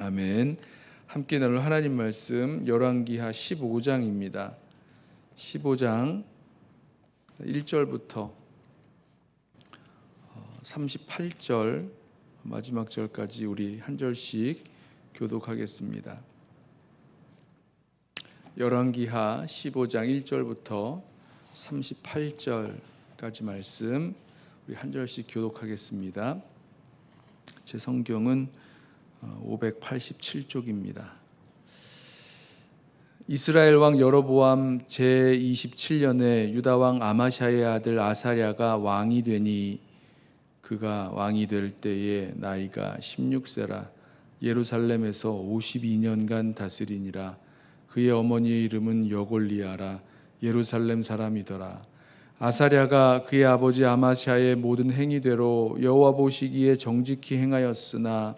아멘. 함께 나눌 하나님 말씀 열왕기하 15장입니다. 15장 1절부터 38절 마지막 절까지 우리 한 절씩 교독하겠습니다. 열왕기하 15장 1절부터 38절까지 말씀 우리 한 절씩 교독하겠습니다. 제 성경은 587쪽입니다. 이스라엘 왕 여로보암 제27년에 유다 왕 아마샤의 아들 아사랴가 왕이 되니 그가 왕이 될 때에 나이가 16세라 예루살렘에서 52년간 다스리니라. 그의 어머니의 이름은 여골리아라 예루살렘 사람이더라. 아사랴가 그의 아버지 아마샤의 모든 행위대로 여호와 보시기에 정직히 행하였으나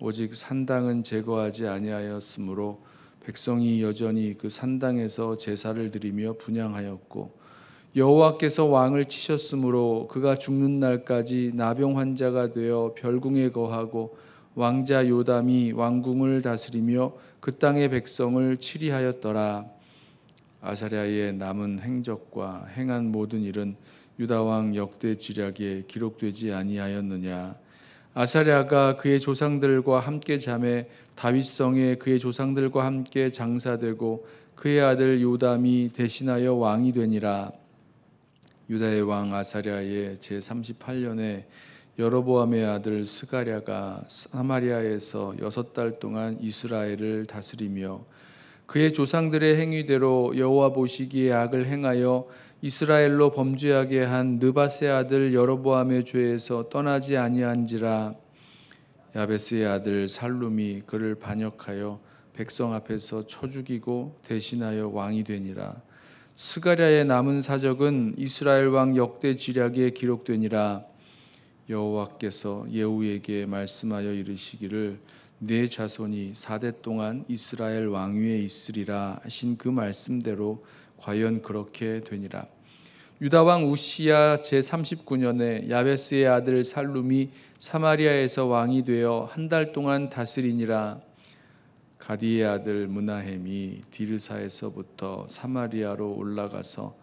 오직 산당은 제거하지 아니하였으므로 백성이 여전히 그 산당에서 제사를 드리며 분향하였고 여호와께서 왕을 치셨으므로 그가 죽는 날까지 나병 환자가 되어 별궁에 거하고 왕자 요담이 왕궁을 다스리며 그 땅의 백성을 치리하였더라. 아사랴의 남은 행적과 행한 모든 일은 유다 왕 역대 지략에 기록되지 아니하였느냐. 아사랴가 그의 조상들과 함께 잠에 다윗성에 그의 조상들과 함께 장사되고 그의 아들 요담이 대신하여 왕이 되니라. 유다의 왕 아사랴의 제38년에 여로보암의 아들 스가랴가 사마리아에서 6달 동안 이스라엘을 다스리며 그의 조상들의 행위대로 여호와 보시기에 악을 행하여 이스라엘로 범죄하게 한 느밧의 아들 여로보암의 죄에서 떠나지 아니한지라. 야베스의 아들 살룸이 그를 반역하여 백성 앞에서 쳐 죽이고 대신하여 왕이 되니라. 스가랴의 남은 사적은 이스라엘 왕 역대 지략에 기록되니라. 여호와께서 예후에게 말씀하여 이르시기를 네 자손이 4대 동안 이스라엘 왕위에 있으리라 하신 그 말씀대로 과연 그렇게 되니라. 유다 왕 우시야 제39년에 야베스의 아들 살룸이 사마리아에서 왕이 되어 한 달 동안 다스리니라. 가디의 아들 므나헴이 디르사에서부터 사마리아로 올라가서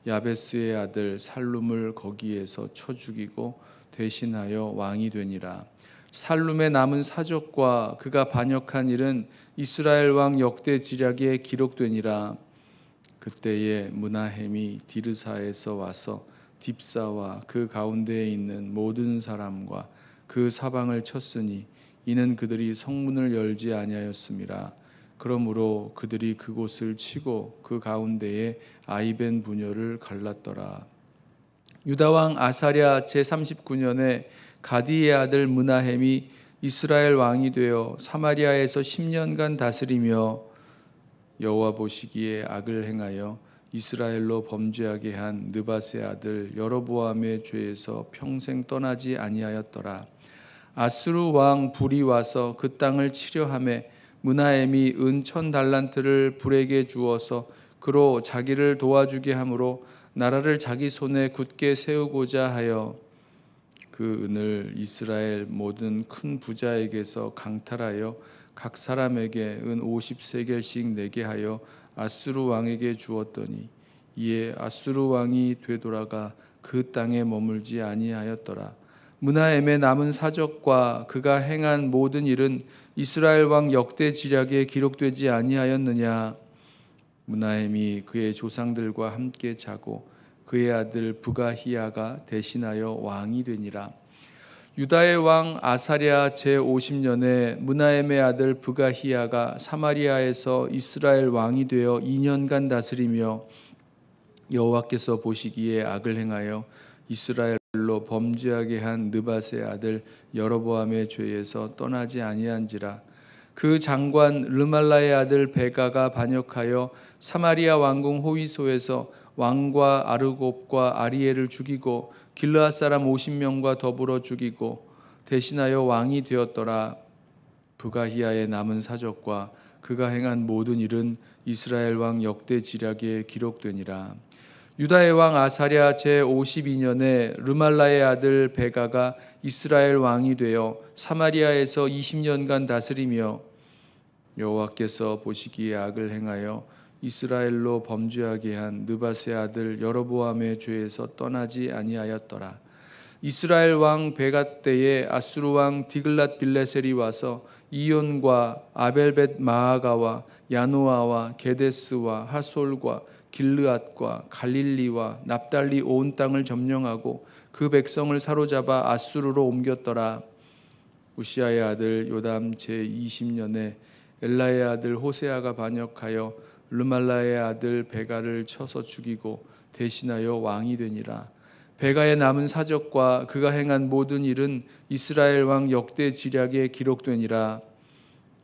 야베스의 아들 살룸을 거기에서 쳐 죽이고 대신하여 왕이 되니라. 살룸의 남은 사적과 그가 반역한 일은 이스라엘 왕 역대 지략에 기록되니라. 그때에 므나헴이 디르사에서 와서 딥사와 그 가운데에 있는 모든 사람과 그 사방을 쳤으니 이는 그들이 성문을 열지 아니하였음이라. 그러므로 그들이 그곳을 치고 그 가운데에 아이벤 부녀를 갈랐더라. 유다 왕 아사랴 제39년에 가디의 아들 므나헴이 이스라엘 왕이 되어 사마리아에서 10년간 다스리며 여호와 보시기에 악을 행하여 이스라엘로 범죄하게 한 느밧의 아들 여로보암의 죄에서 평생 떠나지 아니하였더라. 아수르 왕 불이 와서 그 땅을 치려하매 므나헴이 은 1000달란트를 불에게 주어서 그로 자기를 도와주게 하므로 나라를 자기 손에 굳게 세우고자 하여 그 은을 이스라엘 모든 큰 부자에게서 강탈하여 각 사람에게 은 50세겔씩 내게 하여 아수르 왕에게 주었더니 이에 아수르 왕이 되돌아가 그 땅에 머물지 아니하였더라. 므나헴의 남은 사적과 그가 행한 모든 일은 이스라엘 왕 역대 지략에 기록되지 아니하였느냐. 므나헴이 그의 조상들과 함께 자고 그의 아들 부가히야가 대신하여 왕이 되니라. 유다의 왕 아사랴 제50년에 므나헴의 아들 부가히야가 사마리아에서 이스라엘 왕이 되어 2년간 다스리며 여호와께서 보시기에 악을 행하여 이스라엘로 범죄하게 한 느밧의 아들 여로보암의 죄에서 떠나지 아니한지라. 그 장관 르말라의 아들 베가가 반역하여 사마리아 왕궁 호위소에서 왕과 아르곱과 아리엘을 죽이고 길르앗 사람 50명과 더불어 죽이고 대신하여 왕이 되었더라. 부가히야의 남은 사적과 그가 행한 모든 일은 이스라엘 왕 역대 지략에 기록되니라. 유다의 왕 아사랴 제52년에 르말라의 아들 베가가 이스라엘 왕이 되어 사마리아에서 20년간 다스리며 여호와께서 보시기에 악을 행하여 이스라엘로 범죄하게 한 느밧의 아들 여로보암의 죄에서 떠나지 아니하였더라. 이스라엘 왕 베가 때에 아수르 왕 디글랏 빌레셀이 와서 이온과 아벨벳 마아가와 야노아와 게데스와 하솔과 길르앗과 갈릴리와 납달리 온 땅을 점령하고 그 백성을 사로잡아 아수르로 옮겼더라. 우시아의 아들 요담 제20년에 엘라의 아들 호세아가 반역하여 르말라의 아들 베가를 쳐서 죽이고 대신하여 왕이 되니라. 베가의 남은 사적과 그가 행한 모든 일은 이스라엘 왕 역대 지략에 기록되니라.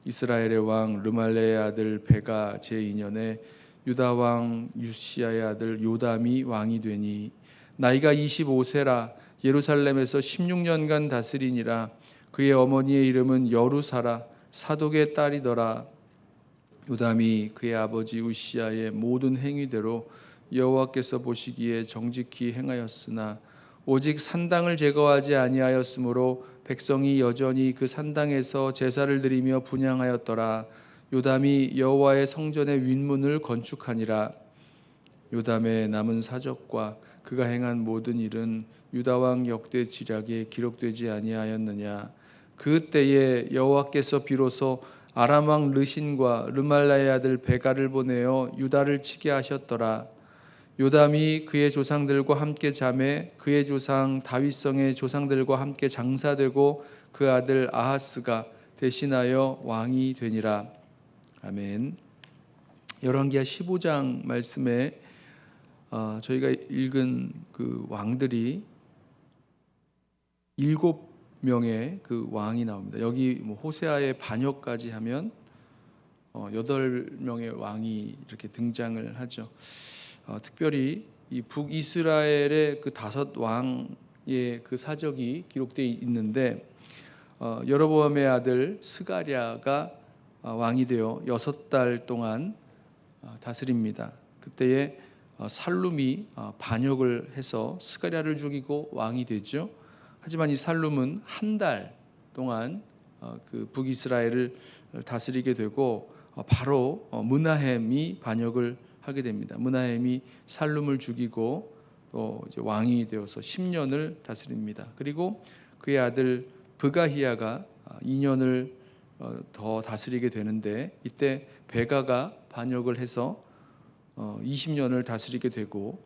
이스라엘의 왕 르말레의 아들 베가 제2년에 유다 왕 우시아의 아들 요담이 왕이 되니 나이가 25세라. 예루살렘에서 16년간 다스리니라. 그의 어머니의 이름은 여루사라. 사독의 딸이더라. 요담이 그의 아버지 우시아의 모든 행위대로 여호와께서 보시기에 정직히 행하였으나 오직 산당을 제거하지 아니하였으므로 백성이 여전히 그 산당에서 제사를 드리며 분향하였더라. 요담이 여호와의 성전의 윗문을 건축하니라. 요담의 남은 사적과 그가 행한 모든 일은 유다 왕 역대 지략에 기록되지 아니하였느냐. 그 때에 여호와께서 비로소 아람 왕 르신과 르말라의 아들 베가를 보내어 유다를 치게 하셨더라. 요담이 그의 조상들과 함께 잠에 그의 조상 다윗성의 조상들과 함께 장사되고 그 아들 아하스가 대신하여 왕이 되니라. 아멘. 열왕기하 15장 말씀에 저희가 읽은 그 왕들이 7명의 그 왕이 나옵니다. 여기 뭐 호세아의 반역까지 하면 8명의 왕이 이렇게 등장을 하죠. 특별히 이 북이스라엘의 그 5왕의 그 사적이 기록되어 있는데 여로보암의 아들 스가랴가 왕이 되어 6달 동안 다스립니다. 그때에 살룸이 반역을 해서 스가랴를 죽이고 왕이 되죠. 하지만 이 살룸은 한 달 동안 그 북이스라엘을 다스리게 되고 바로 므나헴이 반역을 하게 됩니다. 므나헴이 살룸을 죽이고 또 이제 왕이 되어서 10년을 다스립니다. 그리고 그의 아들 브가히야가 2년을 더 다스리게 되는데 이때 베가가 반역을 해서 20년을 다스리게 되고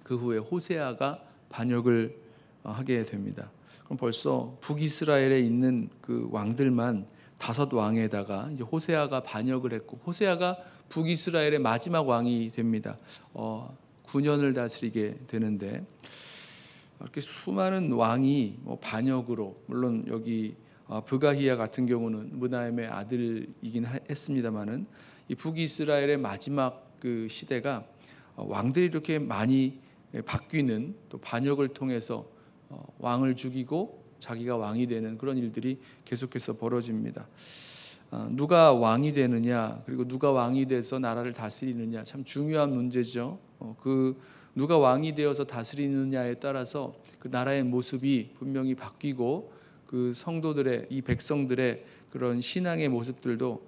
그 후에 호세아가 반역을 하게 됩니다. 그럼 벌써 북이스라엘에 있는 그 왕들만 5왕에다가 이제 호세아가 반역을 했고 호세아가 북이스라엘의 마지막 왕이 됩니다. 9년을 다스리게 되는데 이렇게 수많은 왕이 반역으로 물론 여기 브가히야 같은 경우는 므나헴의 아들이긴 했습니다만은 이 북이스라엘의 마지막 그 시대가 왕들이 이렇게 많이 바뀌는 또 반역을 통해서 왕을 죽이고 자기가 왕이 되는 그런 일들이 계속해서 벌어집니다. 누가 왕이 되느냐 그리고 누가 왕이 돼서 나라를 다스리느냐 참 중요한 문제죠. 그 누가 왕이 되어서 다스리느냐에 따라서 그 나라의 모습이 분명히 바뀌고 그 성도들의 이 백성들의 그런 신앙의 모습들도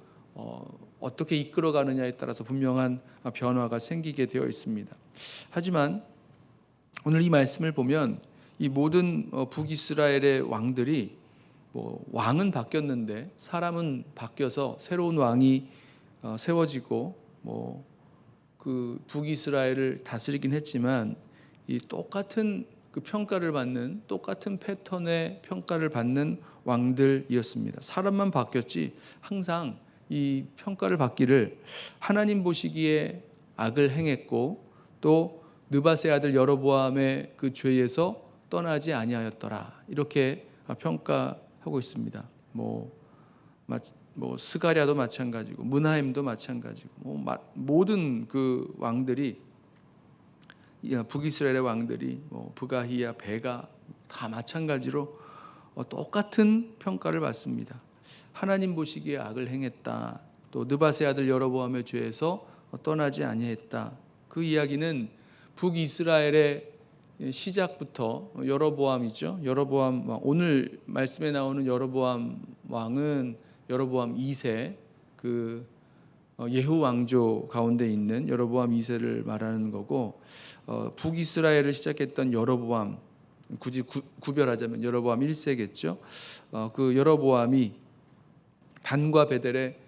어떻게 이끌어가느냐에 따라서 분명한 변화가 생기게 되어 있습니다. 하지만 오늘 이 말씀을 보면 이 모든 북이스라엘의 왕들이 왕은 바뀌었는데 사람은 바뀌어서 새로운 왕이 세워지고 그 북이스라엘을 다스리긴 했지만 이 똑같은 그 평가를 받는 똑같은 패턴의 평가를 받는 왕들이었습니다. 사람만 바뀌었지 항상 이 평가를 받기를 하나님 보시기에 악을 행했고 또 느밧의 아들 여로보암의 그 죄에서 떠나지 아니하였더라 이렇게 평가하고 있습니다. 스가랴도 마찬가지고 므나헴도 마찬가지고 모든 그 왕들이 북이스라엘의 왕들이 브가히야 베가 다 마찬가지로 똑같은 평가를 받습니다. 하나님 보시기에 악을 행했다. 또 느밧의 아들 여로보암의 죄에서 떠나지 아니했다. 그 이야기는 북이스라엘의 시작부터 여로보암이죠. 여로보암 왕, 오늘 말씀에 나오는 여로보암 왕은 여로보암 2세, 그 예후 왕조 가운데 있는 여로보암 2세를 말하는 거고, 북이스라엘을 시작했던 여로보암, 굳이 구별하자면 여로보암 1세겠죠. 그 여로보암이 단과 베델에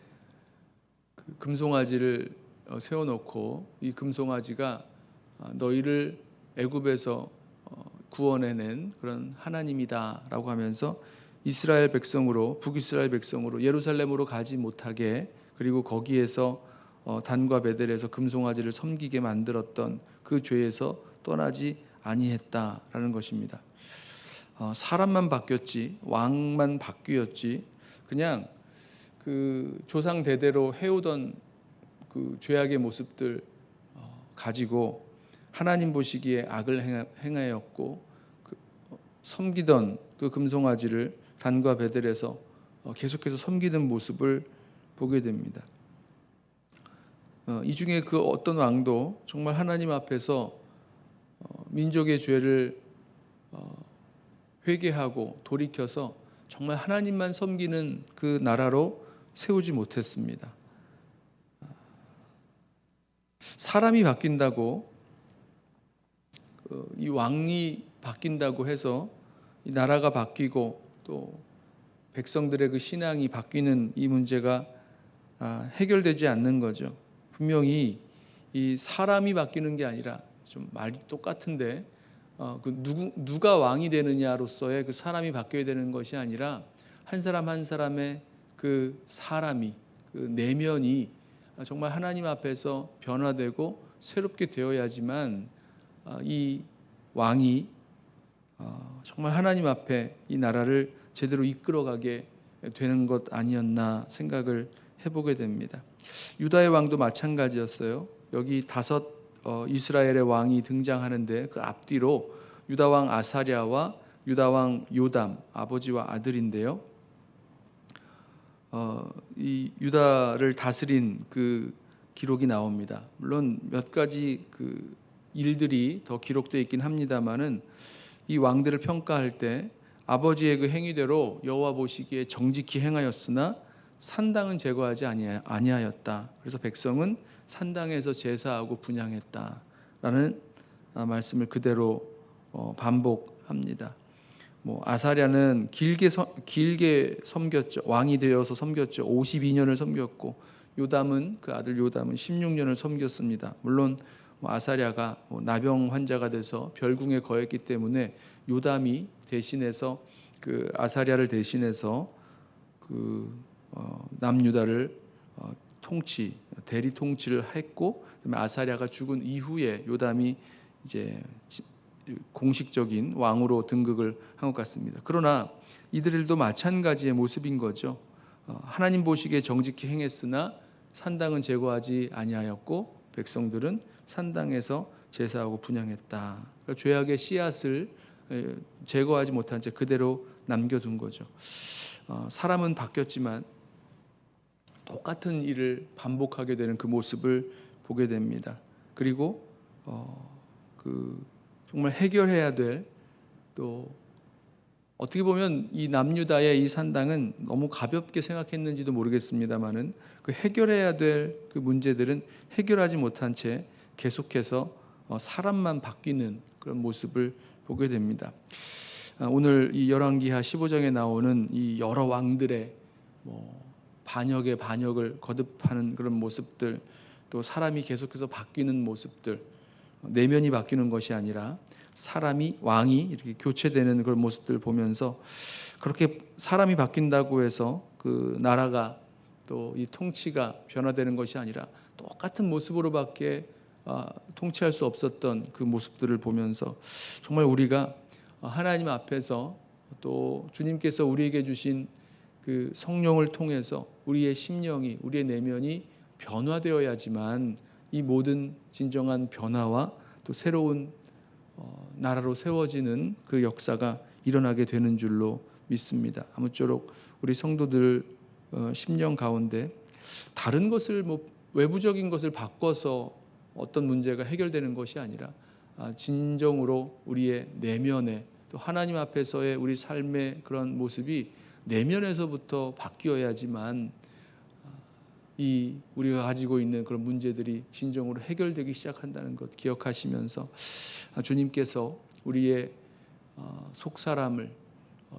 그 금송아지를 세워놓고, 이 금송아지가 너희를 애굽에서 구원해낸 그런 하나님이다라고 하면서 이스라엘 백성으로, 북이스라엘 백성으로 예루살렘으로 가지 못하게, 그리고 거기에서 단과 베델에서 금송아지를 섬기게 만들었던 그 죄에서 떠나지 아니했다라는 것입니다. 사람만 바뀌었지, 왕만 바뀌었지, 그냥 그 조상 대대로 해오던 그 죄악의 모습들 가지고 하나님 보시기에 악을 행하였고, 그 섬기던 그 금송아지를 단과 베델에서 계속해서 섬기는 모습을 보게 됩니다. 이 중에 그 어떤 왕도 정말 하나님 앞에서 민족의 죄를 회개하고 돌이켜서 정말 하나님만 섬기는 그 나라로 세우지 못했습니다. 사람이 바뀐다고, 이 왕이 바뀐다고 해서 이 나라가 바뀌고 또 백성들의 그 신앙이 바뀌는 이 문제가 해결되지 않는 거죠. 분명히 이 사람이 바뀌는 게 아니라, 좀 말이 똑같은데 그 누가 왕이 되느냐로서의 그 사람이 바뀌어야 되는 것이 아니라, 한 사람 한 사람의 그 사람이, 그 내면이 정말 하나님 앞에서 변화되고 새롭게 되어야지만 이 왕이 정말 하나님 앞에 이 나라를 제대로 이끌어가게 되는 것 아니었나 생각을 해보게 됩니다. 유다의 왕도 마찬가지였어요. 여기 5 이스라엘의 왕이 등장하는데, 그 앞뒤로 유다 왕 아사랴와 유다 왕 요담, 아버지와 아들인데요. 이 유다를 다스린 그 기록이 나옵니다. 물론 몇 가지 그 일들이 더 기록되어 있긴 합니다만은, 이 왕들을 평가할 때 아버지의 그 행위대로 여호와 보시기에 정직히 행하였으나 산당은 제거하지 아니하였다. 그래서 백성은 산당에서 제사하고 분향했다라는 말씀을 그대로 반복합니다. 아사랴는 길게 섬겼죠. 왕이 되어서 섬겼죠. 52년을 섬겼고, 요담은, 그 아들 요담은 16년을 섬겼습니다. 물론 아사랴가 나병 환자가 돼서 별궁에 거했기 때문에 요담이 대신해서, 그 아사랴를 대신해서 그 남유다를 대리 통치를 했고, 그다음에 아사랴가 죽은 이후에 요담이 이제 공식적인 왕으로 등극을 한 것 같습니다. 그러나 이들도 마찬가지의 모습인 거죠. 하나님 보시기에 정직히 행했으나 산당은 제거하지 아니하였고, 백성들은 산당에서 제사하고 분향했다. 그러니까 죄악의 씨앗을 제거하지 못한 채 그대로 남겨둔 거죠. 사람은 바뀌었지만 똑같은 일을 반복하게 되는 그 모습을 보게 됩니다. 그리고 정말 해결해야 될, 또 어떻게 보면 이 남유다의 이 산당은 너무 가볍게 생각했는지도 모르겠습니다만은, 그 해결해야 될 그 문제들은 해결하지 못한 채 계속해서 사람만 바뀌는 그런 모습을 보게 됩니다. 오늘 이 열왕기하 15장에 나오는 이 여러 왕들의 반역의 반역을 거듭하는 그런 모습들, 또 사람이 계속해서 바뀌는 모습들, 내면이 바뀌는 것이 아니라 사람이, 왕이 이렇게 교체되는 그런 모습들을 보면서, 그렇게 사람이 바뀐다고 해서 그 나라가, 또 이 통치가 변화되는 것이 아니라 똑같은 모습으로밖에 통치할 수 없었던 그 모습들을 보면서, 정말 우리가 하나님 앞에서, 또 주님께서 우리에게 주신 그 성령을 통해서 우리의 심령이, 우리의 내면이 변화되어야지만 이 모든 진정한 변화와 또 새로운 나라로 세워지는 그 역사가 일어나게 되는 줄로 믿습니다. 아무쪼록 우리 성도들 심령 가운데 다른 것을, 외부적인 것을 바꿔서 어떤 문제가 해결되는 것이 아니라, 진정으로 우리의 내면에 또 하나님 앞에서의 우리 삶의 그런 모습이 내면에서부터 바뀌어야지만 이 우리가 가지고 있는 그런 문제들이 진정으로 해결되기 시작한다는 것 기억하시면서 주님께서 우리의 속사람을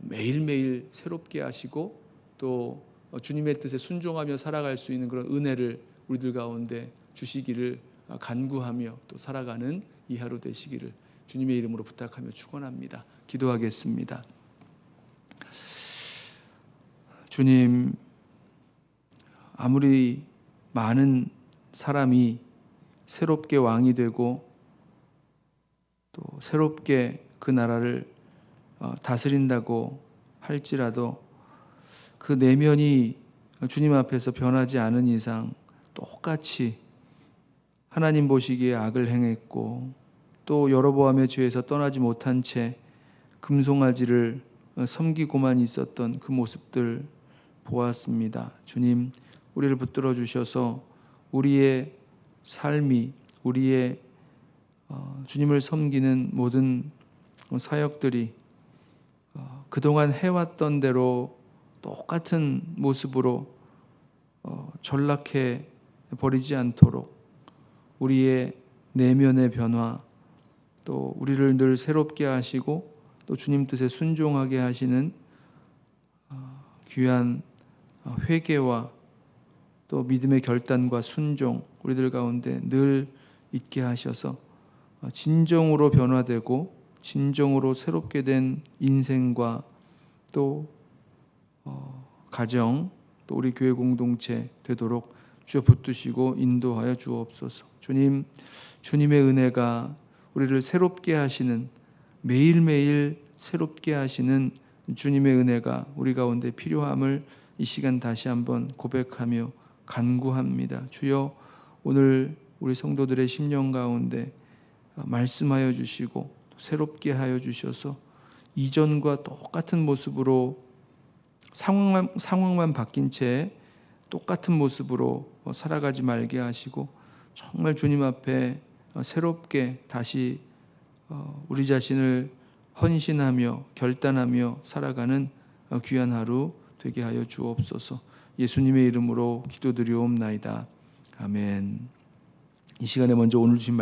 매일매일 새롭게 하시고 또 주님의 뜻에 순종하며 살아갈 수 있는 그런 은혜를 우리들 가운데 주시기를 간구하며 또 살아가는 이 하루 되시기를 주님의 이름으로 부탁하며 축원합니다. 기도하겠습니다. 주님, 아무리 많은 사람이 새롭게 왕이 되고 또 새롭게 그 나라를 다스린다고 할지라도 그 내면이 주님 앞에서 변하지 않은 이상 똑같이 하나님 보시기에 악을 행했고 또 여로보암의 죄에서 떠나지 못한 채 금송아지를 섬기고만 있었던 그 모습들 보았습니다. 주님, 우리를 붙들어 주셔서 우리의 삶이 우리의 주님을 섬기는 모든 사역들이 그동안 해왔던 대로 똑같은 모습으로 전락해 버리지 않도록 우리의 내면의 변화 또 우리를 늘 새롭게 하시고 또 주님 뜻에 순종하게 하시는 귀한 회개와 또 믿음의 결단과 순종 우리들 가운데 늘 있게 하셔서 진정으로 변화되고 진정으로 새롭게 된 인생과 또 가정 또 우리 교회 공동체 되도록 주여 붙드시고 인도하여 주옵소서. 주님, 주님의 은혜가 우리를 새롭게 하시는 매일매일 새롭게 하시는 주님의 은혜가 우리 가운데 필요함을 이 시간 다시 한번 고백하며 간구합니다. 주여, 오늘 우리 성도들의 심령 가운데 말씀하여 주시고 새롭게 하여 주셔서 이전과 똑같은 모습으로 상황만 바뀐 채 똑같은 모습으로 살아가지 말게 하시고 정말 주님 앞에 새롭게 다시 우리 자신을 헌신하며 결단하며 살아가는 귀한 하루 되게 하여 주옵소서. 예수님의 이름으로 기도드리옵나이다. 아멘. 이 시간에 먼저 오늘 주신 말씀